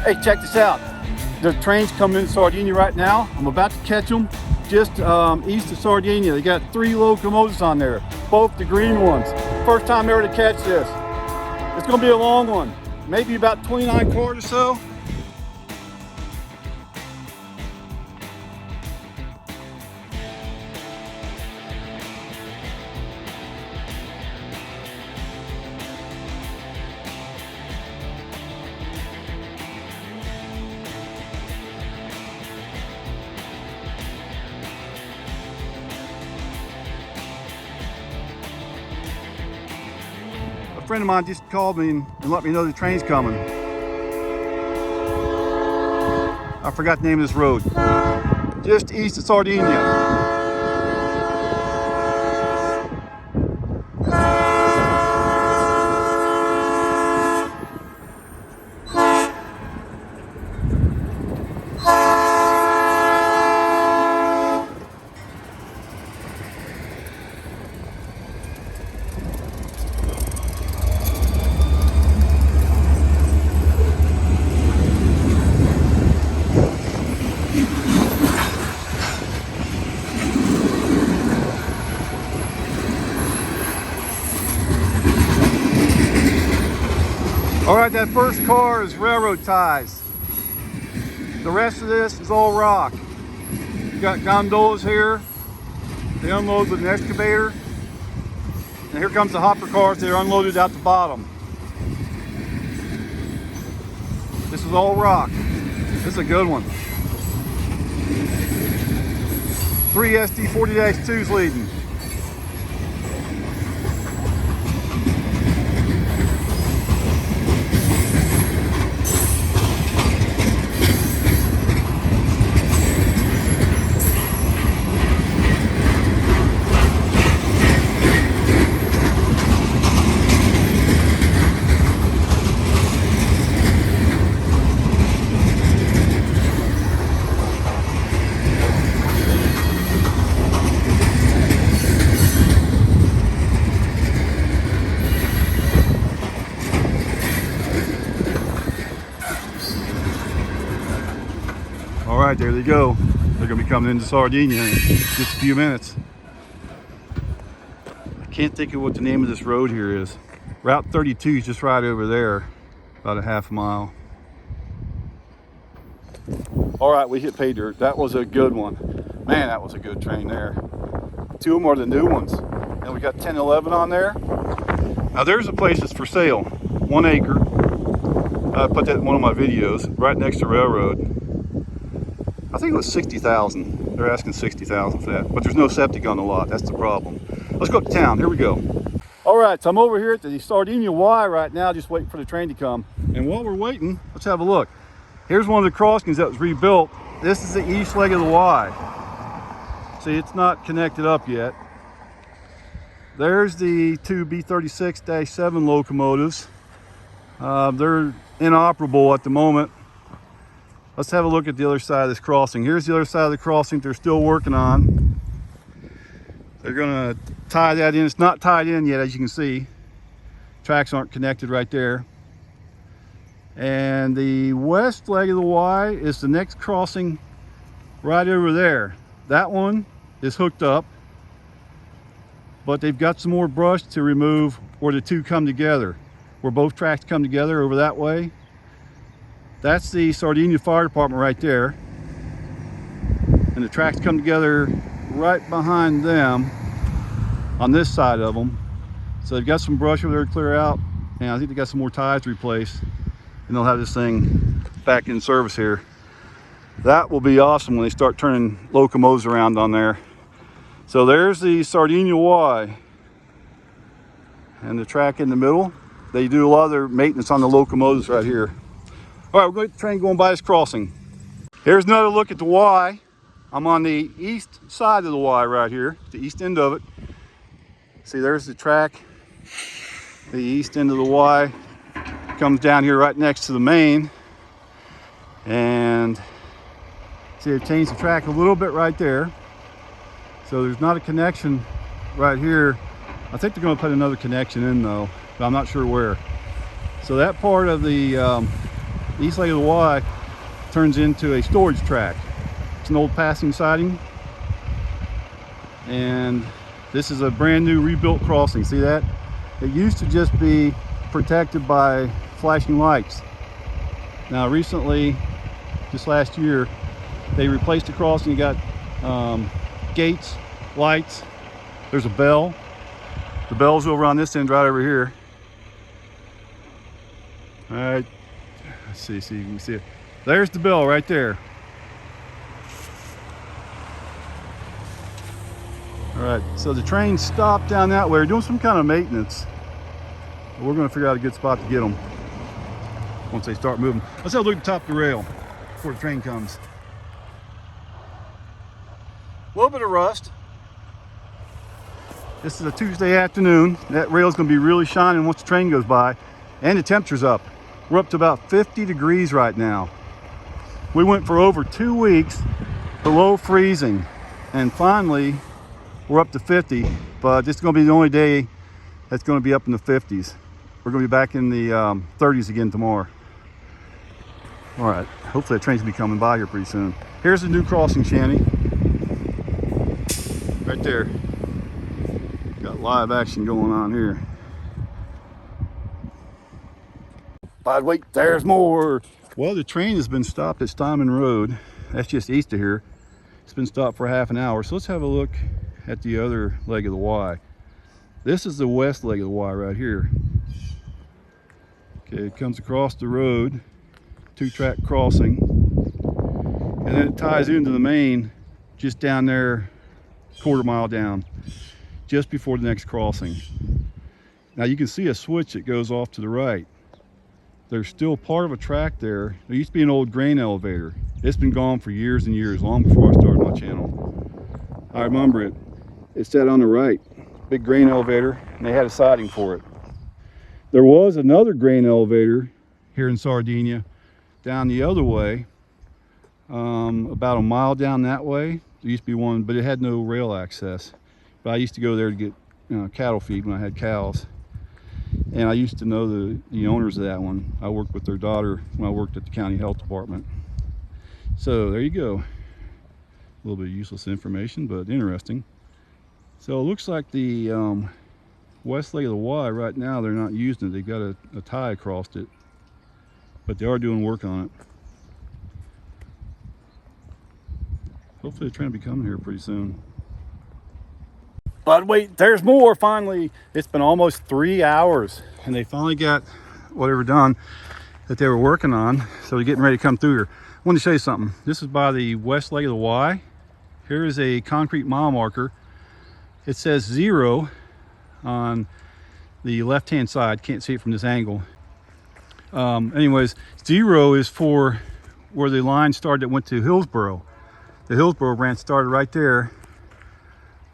Hey, check this out. The train's coming in Sardinia right now. I'm about to catch them just east of Sardinia. They got 3 locomotives on there, both the green ones. First time ever to catch this. It's gonna be a long one, maybe about 29 cars or so. A friend of mine just called me and let me know the train's coming. I forgot the name of this road. Just east of Sardinia. All right, that first car is railroad ties. The rest of this is all rock. You got gondolas here. They unload with an excavator. And here comes the hopper cars. They're unloaded out the bottom. This is all rock. This is a good one. 3 SD40-2s leading. All right, there they go. They're gonna be coming into Sardinia in just a few minutes. I can't think of what the name of this road here is. Route 32 is just right over there, about a half mile. All right, we hit pay dirt. That was a good one. Man, that was a good train there. 2 of them are the new ones. And we got 1011 on there. Now there's a place that's for sale, 1 acre. I put that in one of my videos, right next to railroad. I think it was 60,000. They're asking 60,000 for that, but there's no septic on the lot. That's the problem. Let's go up to town. Here we go. All right, so I'm over here at the Sardinia Y right now, just waiting for the train to come. And while we're waiting, let's have a look. Here's one of the crossings that was rebuilt. This is the east leg of the Y. See, it's not connected up yet. There's the 2 B36-7 locomotives. They're inoperable at the moment. Let's have a look at the other side of this crossing. Here's the other side of the crossing they're still working on. They're gonna tie that in. It's not tied in yet, as you can see. Tracks aren't connected right there. And the west leg of the Y is the next crossing right over there. That one is hooked up, but they've got some more brush to remove where the 2 come together, where both tracks come together over that way. That's the Sardinia Fire Department right there. And the tracks come together right behind them on this side of them. So they've got some brush over there to clear out. And I think they got some more ties to replace. And they'll have this thing back in service here. That will be awesome when they start turning locomotives around on there. So there's the Sardinia Y. And the track in the middle. They do a lot of their maintenance on the locomotives right here. All right, we're going to get the train going by this crossing. Here's another look at the Y. I'm on the east side of the Y right here, the east end of it. See, there's the track. The east end of the Y comes down here right next to the main. And see, they've changed the track a little bit right there. So there's not a connection right here. I think they're going to put another connection in though, but I'm not sure where. So that part of the the east leg of the Y turns into a storage track. It's an old passing siding, and this is a brand new rebuilt crossing. See that? It used to just be protected by flashing lights. Now recently, just last year, they replaced the crossing. You got gates, lights, there's a bell. The bell's over on this end right over here. All right, let's see you can see it. There's the bell right there. All right, so the train stopped down that way. They're doing some kind of maintenance. We're going to figure out a good spot to get them once they start moving. Let's have a look at the top of the rail before the train comes. A little bit of rust. This is a Tuesday afternoon. That rail is going to be really shining once the train goes by, and the temperature's up. We're up to about 50 degrees right now. We went for over 2 weeks below freezing, and finally we're up to 50, but this is going to be the only day that's going to be up in the 50s. We're going to be back in the 30s again tomorrow. All right, hopefully the train's will be coming by here pretty soon. Here's the new crossing shanty. Right there. Got live action going on here. But wait, there's more. Well, the train has been stopped at Sicily Road. That's just east of here. It's been stopped for half an hour. So let's have a look at the other leg of the Y. This is the west leg of the Y right here. Okay, it comes across the road, 2-track crossing, and then it ties into the main just down there, quarter mile down, just before the next crossing. Now you can see a switch that goes off to the right. There's still part of a track there. There used to be an old grain elevator. It's been gone for years and years, long before I started my channel. I remember it. It sat on the right, big grain elevator, and they had a siding for it. There was another grain elevator here in Sardinia down the other way, about a mile down that way. There used to be one, but it had no rail access. But I used to go there to get cattle feed when I had cows. And I used to know the owners of that one. I worked with their daughter when I worked at the county health department. So there you go. A little bit of useless information, but interesting. So it looks like the west leg of the Y right now, they're not using it. They've got a tie across it, but they are doing work on it. Hopefully the train will be coming here pretty soon. But wait, there's more. Finally, it's been almost 3 hours and they finally got whatever done that they were working on. So they're getting ready to come through here. I wanted to show you something. This is by the west leg of the Y. Here is a concrete mile marker. It says 0 on the left hand side. Can't see it from this angle. Anyways, 0 is for where the line started that went to Hillsborough. The Hillsborough branch started right there,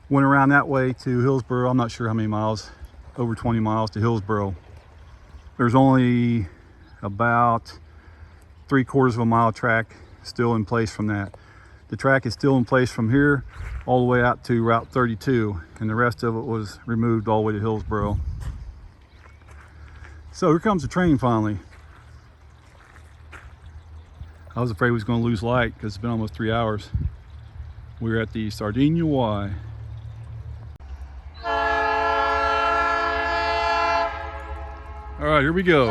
went around that way to Hillsborough. I'm not sure how many miles, over 20 miles to Hillsborough. There's only about 3/4 of a mile track still in place from that. The track is still in place from here all the way out to Route 32, and the rest of it was removed all the way to Hillsborough. So here comes the train finally. I was afraid we was going to lose light because it's been almost 3 hours. We're at the Sardinia Y. All right, here we go.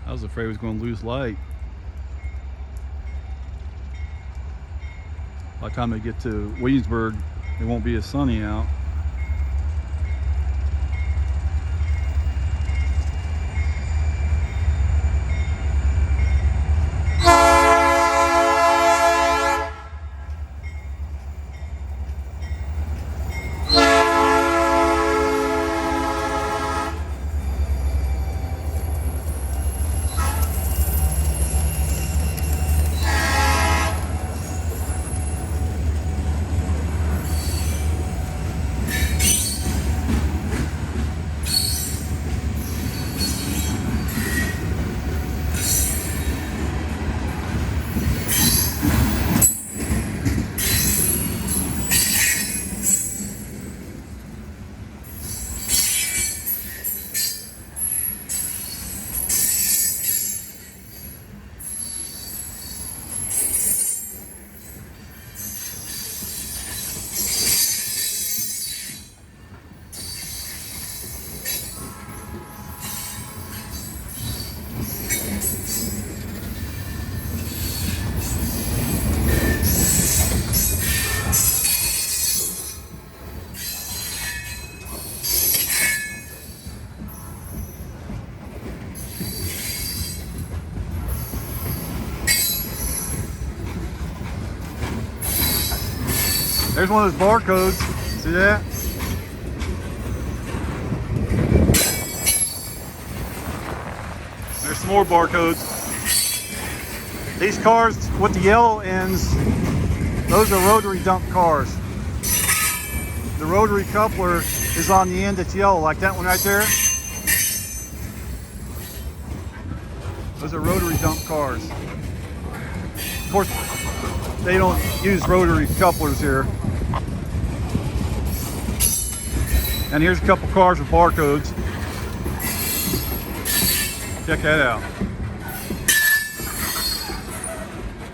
I was afraid we was going to lose light. By the time they get to Williamsburg, it won't be as sunny out. There's one of those barcodes. See that? There's some more barcodes. These cars with the yellow ends, those are rotary dump cars. The rotary coupler is on the end that's yellow, like that one right there. Those are rotary dump cars. Of course, they don't use rotary couplers here. And here's a couple cars with barcodes. Check that out.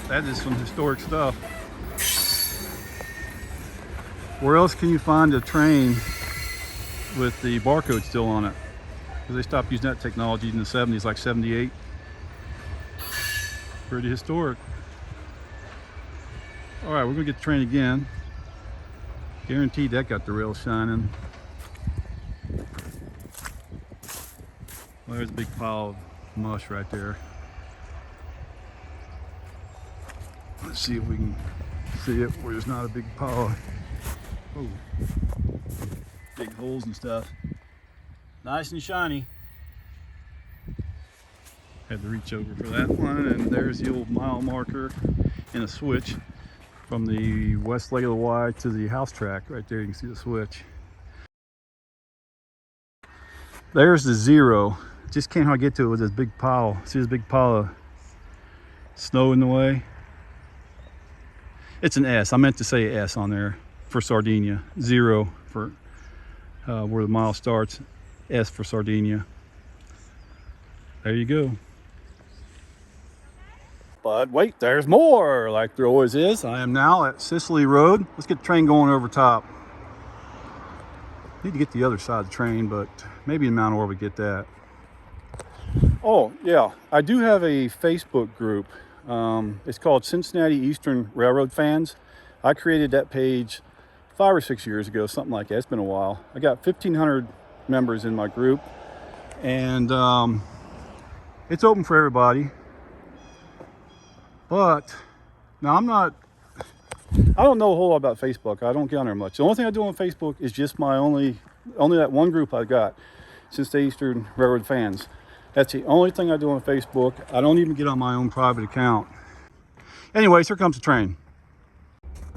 That is some historic stuff. Where else can you find a train with the barcode still on it? Because they stopped using that technology in the 70s, like 78. Pretty historic. All right, we're gonna get the train again. Guaranteed that got the rails shining. Well, there's a big pile of mush right there. Let's see if we can see it where there's not a big pile. Oh, big holes and stuff. Nice and shiny. Had to reach over for that one, and there's the old mile marker and a switch from the west leg of the Y to the house track. Right there, you can see the switch. There's the 0. Just can't hardly get to it with this big pile. See this big pile of snow in the way? It's an S. I meant to say S on there for Sardinia. 0 for where the mile starts. S for Sardinia. There you go. But wait, there's more, like there always is. I am now at Sicily Road. Let's get the train going over top. Need to get the other side of the train, but maybe in Mount Orab we get that. Oh yeah, I do have a Facebook group. It's called Cincinnati Eastern Railroad Fans. I created that page 5 or 6 years ago, something like that. It's been a while. I got 1,500 members in my group, and it's open for everybody. But now I don't know a whole lot about Facebook. I don't get on there much. The only thing I do on Facebook is just my only that one group I got, Cincinnati Eastern Railroad Fans. That's the only thing I do on Facebook. I don't even get on my own private account. Anyways, here comes the train.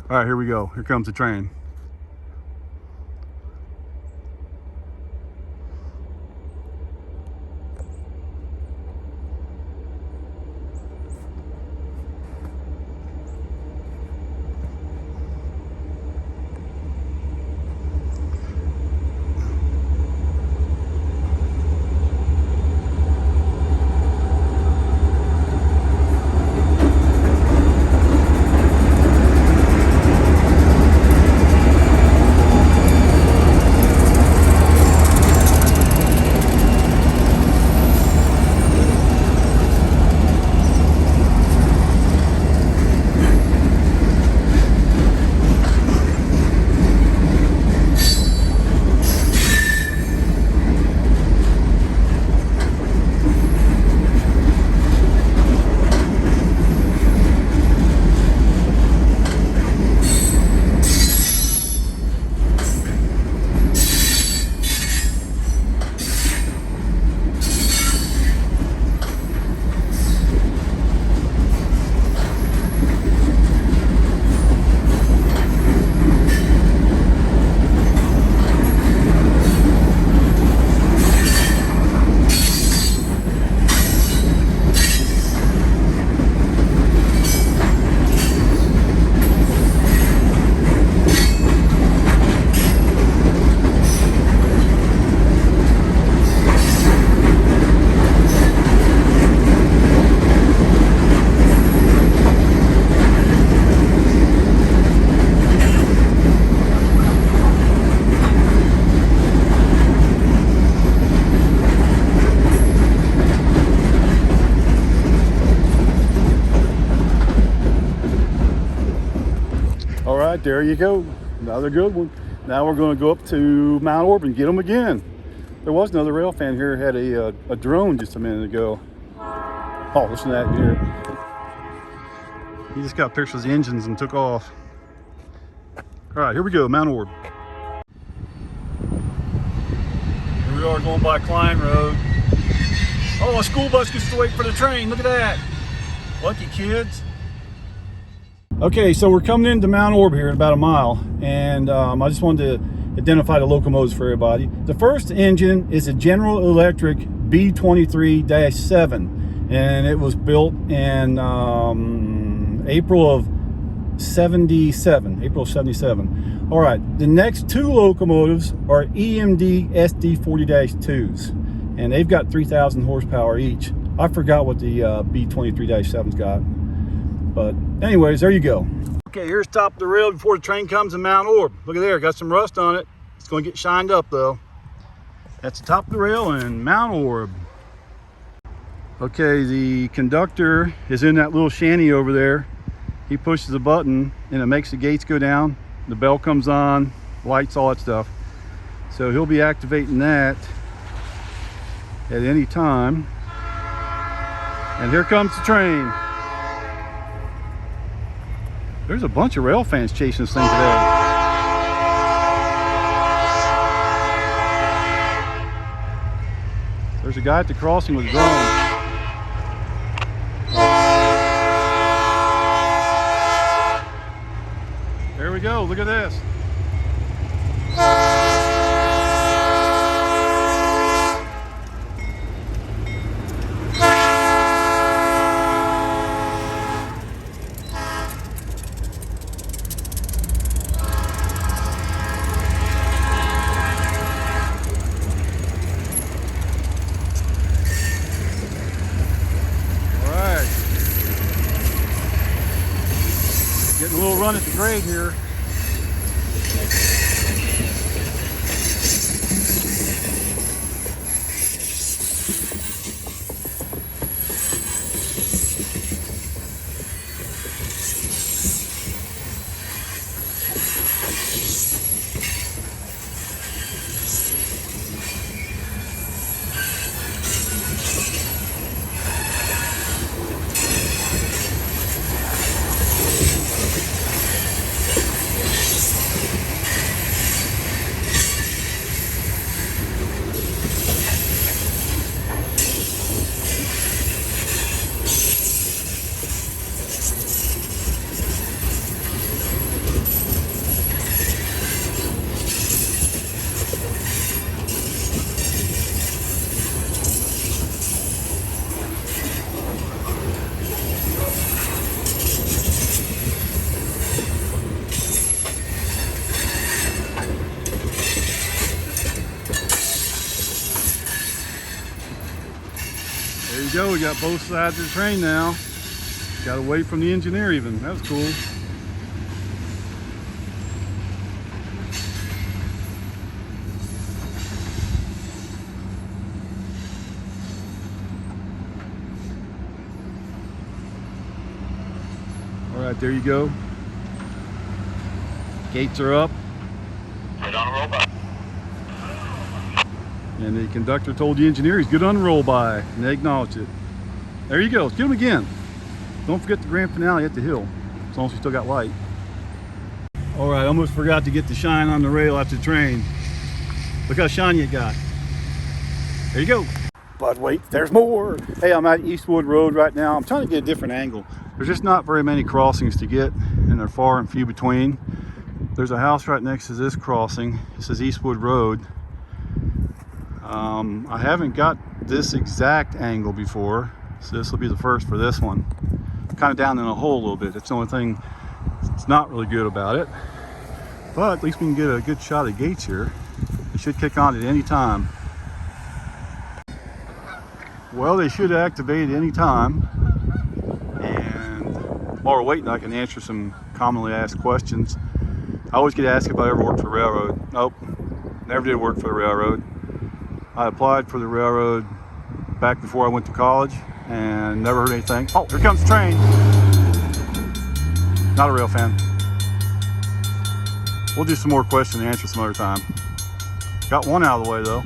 All right, here we go. Here comes the train. right, there you go. Another good one. Now we're going to go up to Mount Orab and get them again. There was another rail fan here, had a drone just a minute ago. Oh, listen to that here. He just got pictures of the engines and took off. All right, here we go, Mount Orab. Here we are going by Klein Road. Oh, a school bus gets to wait for the train. Look at that. Lucky kids. Okay, so we're coming into Mount Orab here in about a mile, and I just wanted to identify the locomotives for everybody. The first engine is a General Electric B23-7, and it was built in April of 77. All right, the next two locomotives are EMD SD40-2s, and they've got 3,000 horsepower each. I forgot what the B23-7's got, but anyways, there you go. Okay, here's top of the rail before the train comes in Mount Orab. Look at there, got some rust on it. It's going to get shined up though. That's the top of the rail in Mount Orab. Okay, the conductor is in that little shanty over there. He pushes a button and it makes the gates go down. The bell comes on, lights, all that stuff. So he'll be activating that at any time. And here comes the train. There's a bunch of rail fans chasing this thing today. There's a guy at the crossing with a drone. There we go, look at this. Getting a little run at the grade here. There you go, we got both sides of the train now. Got away from the engineer even, that was cool. All right, there you go. Gates are up. Right on a roll by. And the conductor told the engineer he's good on the roll by, and they acknowledged it. There you go, get him again. Don't forget the grand finale at the hill, as long as you still got light. All right, almost forgot to get the shine on the rail after the train. Look how shiny it got. There you go. But wait, there's more. Hey, I'm at Eastwood Road right now. I'm trying to get a different angle. There's just not very many crossings to get, and they're far and few between. There's a house right next to this crossing. This is Eastwood Road. I haven't got this exact angle before, so this will be the first for this one. Kind of down in a hole a little bit. That's the only thing that's not really good about it. But at least we can get a good shot of the gates here. They should kick on at any time. Well, they should activate at any time. And while we're waiting, I can answer some commonly asked questions. I always get asked if I ever worked for the railroad. Nope, never did work for the railroad. I applied for the railroad back before I went to college and never heard anything. Oh, here comes the train. Not a rail fan. We'll do some more question and answer some other time. Got one out of the way though.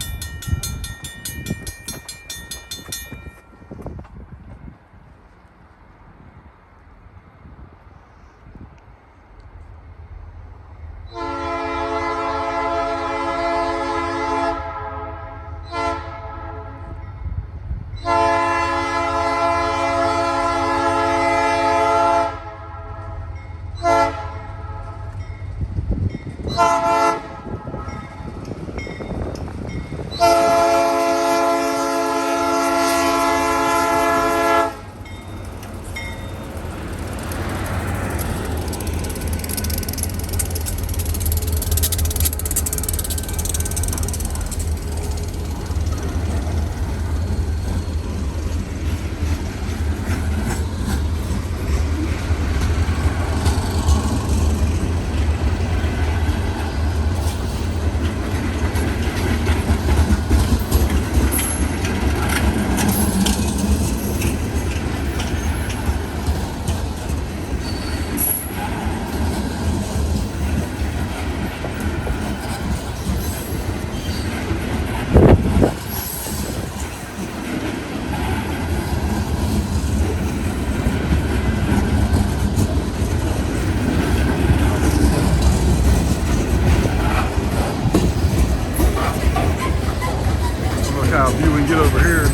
How few we can get over here.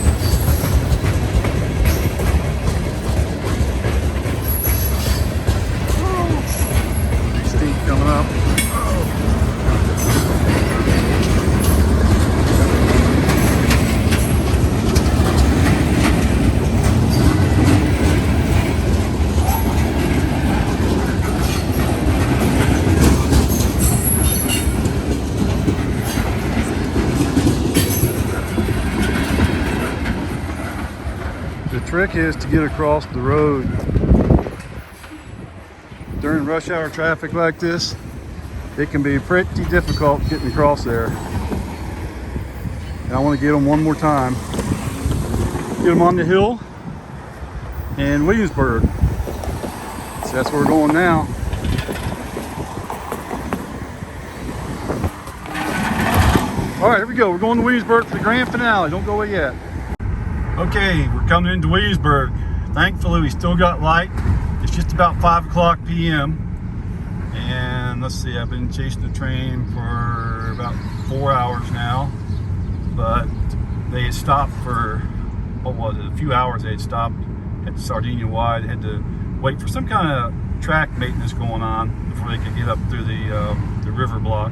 Big steep coming up. The trick is to get across the road during rush hour traffic like this. It can be pretty difficult getting across there. And I want to get them one more time. Get them on the hill in Williamsburg. So that's where we're going now. All right, here we go. We're going to Williamsburg for the grand finale. Don't go away yet. Okay, we're coming into Williamsburg. Thankfully, we still got light. It's just about 5 o'clock p.m. And let's see, I've been chasing the train for about 4 hours now. But they had stopped for, what was it, a few hours. They had stopped at Sardinia Y. They had to wait for some kind of track maintenance going on before they could get up through the river block.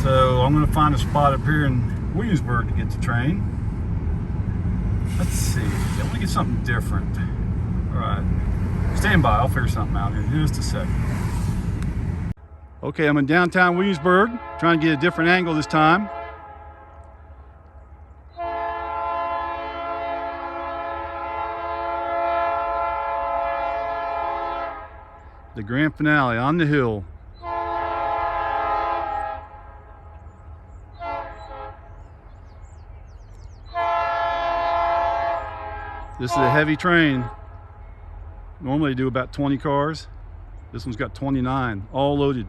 So I'm going to find a spot up here in Williamsburg to get the train. Let's see, I want to get something different. All right, stand by, I'll figure something out here in just a second. Okay, I'm in downtown Williamsburg, trying to get a different angle this time. The grand finale on the hill. This is a heavy train. Normally they do about 20 cars. This one's got 29, all loaded.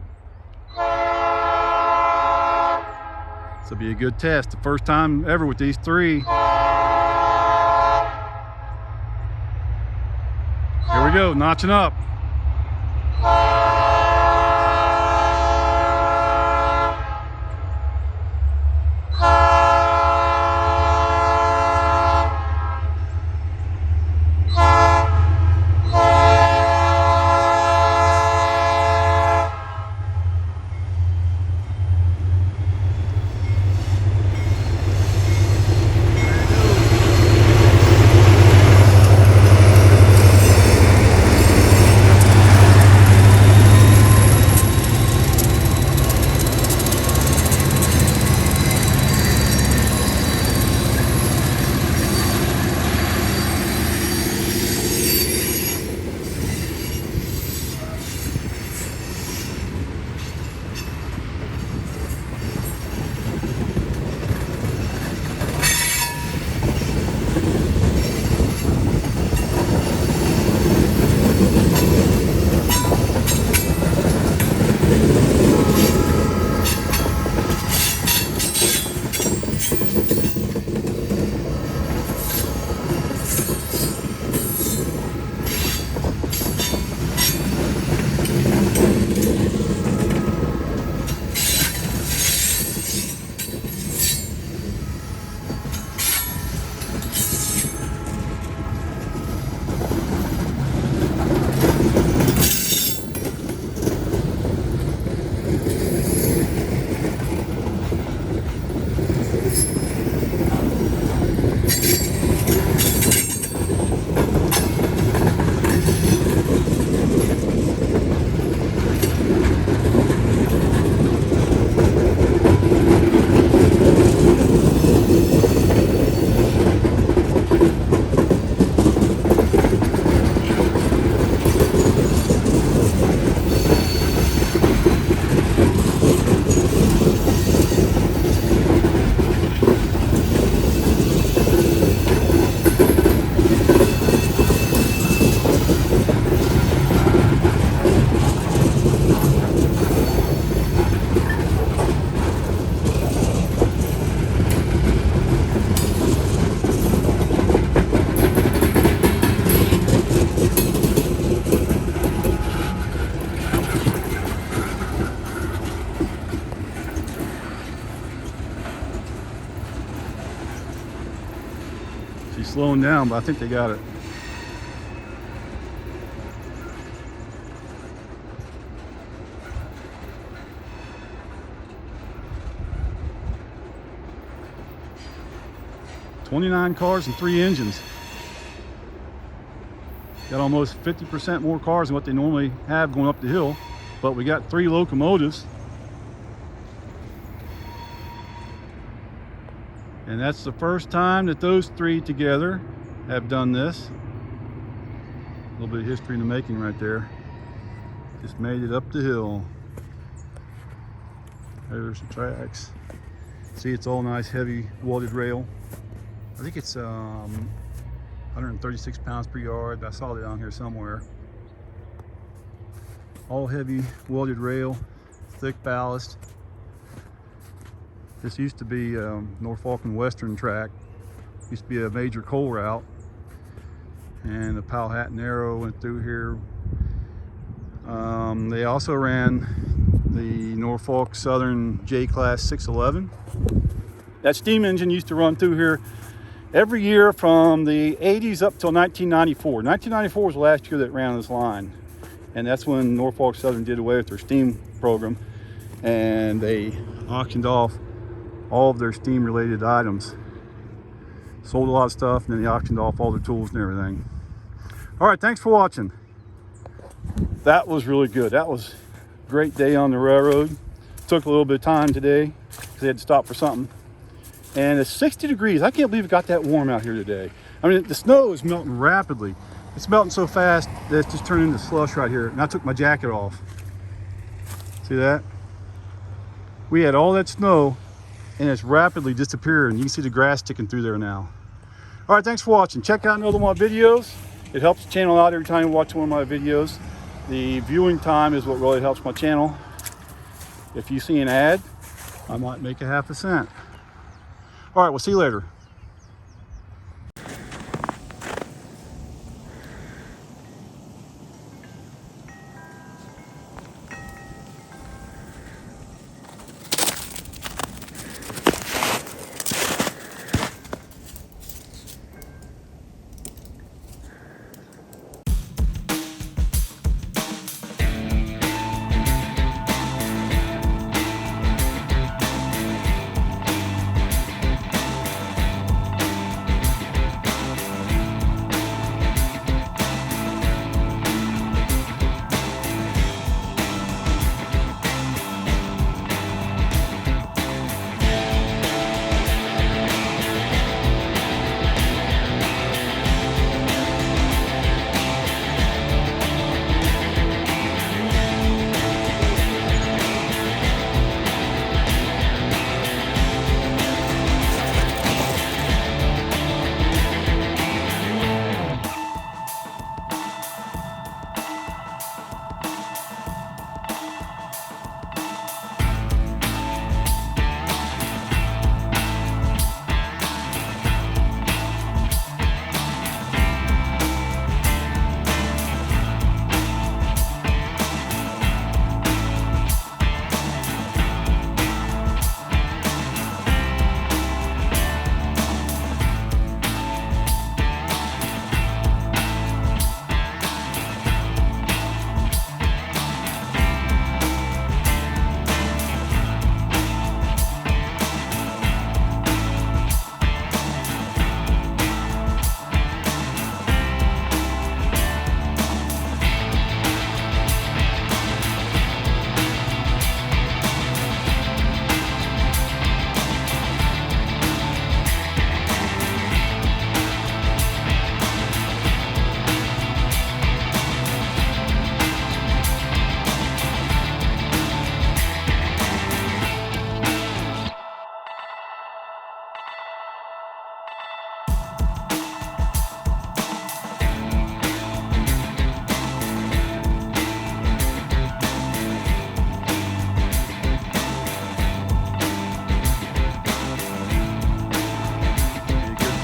This will be a good test. The first time ever with these three. Here we go, notching up. slowing down, but I think they got it. "29 cars and 3 engines. Got almost 50% more cars than what they normally have going up the hill, but we got 3 locomotives. And that's the first time that those 3 together have done this. A little bit of history in the making right there. Just made it up the hill. There's the tracks. See, it's all nice, heavy welded rail. I think it's 136 pounds per yard. I saw it down here somewhere. All heavy welded rail, thick ballast. This used to be Norfolk and Western track. Used to be a major coal route. And the Powhatan Arrow went through here. They also ran the Norfolk Southern J-Class 611. That steam engine used to run through here every year from the 80s up till 1994. 1994 was the last year that ran this line. And that's when Norfolk Southern did away with their steam program. And they auctioned off all of their steam related items. Sold a lot of stuff, and then they auctioned off all their tools and everything. All right, thanks for watching. That was really good. That was a great day on the railroad. Took a little bit of time today because they had to stop for something. And it's 60 degrees. I can't believe it got that warm out here today. I mean, the snow is melting rapidly. It's melting so fast that it's just turned into slush right here. And I took my jacket off. See that? We had all that snow and it's rapidly disappearing. You can see the grass sticking through there now. All right, thanks for watching. Check out another one of my videos. It helps the channel out every time you watch one of my videos. The viewing time is what really helps my channel. If you see an ad, I might make a half a cent. All right, we'll see you later.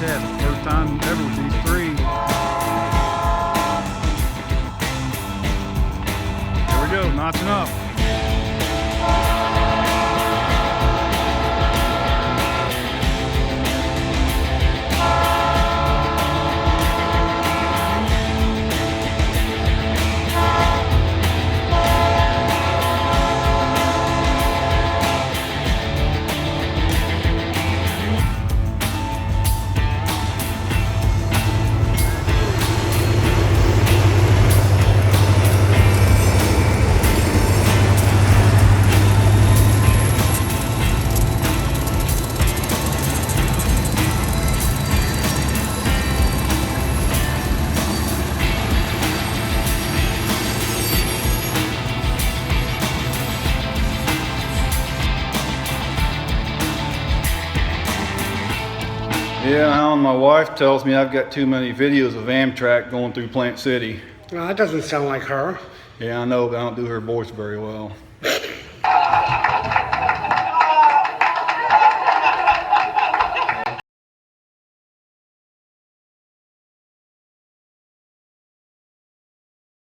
First time ever with these 3. There we go, notching up. Yeah, Alan, my wife tells me I've got too many videos of Amtrak going through Plant City. Well, that doesn't sound like her. Yeah, I know, but I don't do her voice very well.